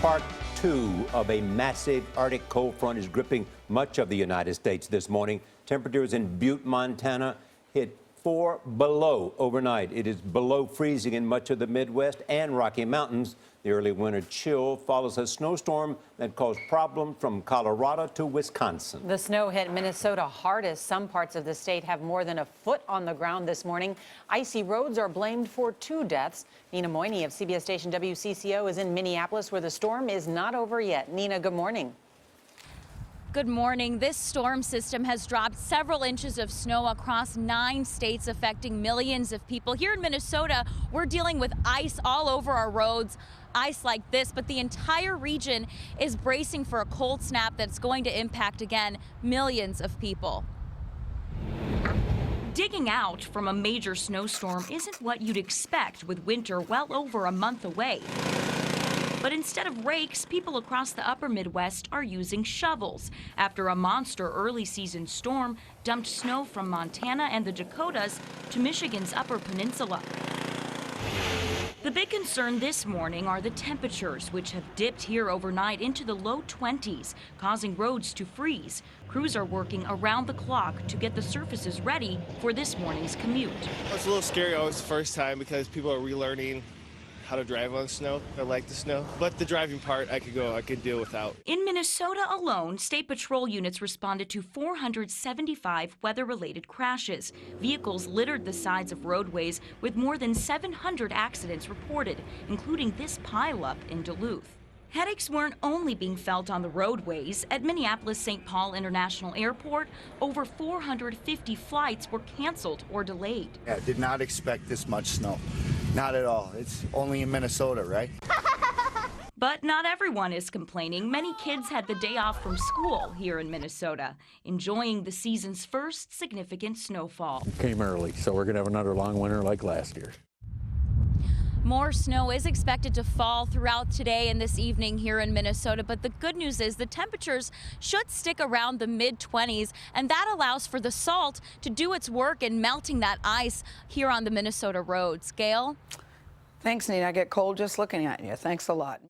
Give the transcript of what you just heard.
Part 2 of a massive Arctic cold front is gripping much of the United States this morning. Temperatures in Butte, Montana hit 4 below overnight. It is below freezing in much of the Midwest and Rocky Mountains. The early winter chill follows a snowstorm that caused problems from Colorado to Wisconsin. The snow hit Minnesota hardest. Some parts of the state have more than a foot on the ground this morning. Icy roads are blamed for 2 deaths. Nina Moini of CBS station WCCO is in Minneapolis, where the storm is not over yet. Nina, good morning. Good morning. This storm system has dropped several inches of snow across 9 states, affecting millions of people. Here in Minnesota, we're dealing with ice all over our roads, ice like this, but the entire region is bracing for a cold snap that's going to impact, again, millions of people. Digging out from a major snowstorm isn't what you'd expect with winter well over a month away. But instead of rakes, people across the upper Midwest are using shovels after a monster early season storm dumped snow from Montana and the Dakotas to Michigan's Upper Peninsula. The big concern this morning are the temperatures, which have dipped here overnight into the low 20s, causing roads to freeze. Crews are working around the clock to get the surfaces ready for this morning's commute. It's a little scary always the first time because people are relearning how to drive on snow. I like the snow, but the driving part I could deal without. In Minnesota alone, state patrol units responded to 475 weather-related crashes. Vehicles littered the sides of roadways with more than 700 accidents reported, including this pileup in Duluth. Headaches weren't only being felt on the roadways. At Minneapolis-St. Paul International Airport, over 450 flights were canceled or delayed. I did not expect this much snow. Not at all. It's only in Minnesota, right? But not everyone is complaining. Many kids had the day off from school here in Minnesota, enjoying the season's first significant snowfall. Came early, so we're going to have another long winter like last year. More snow is expected to fall throughout today and this evening here in Minnesota, but the good news is the temperatures should stick around the mid-20s, and that allows for the salt to do its work in melting that ice here on the Minnesota roads. Gail? Thanks, Nina. I get cold just looking at you. Thanks a lot.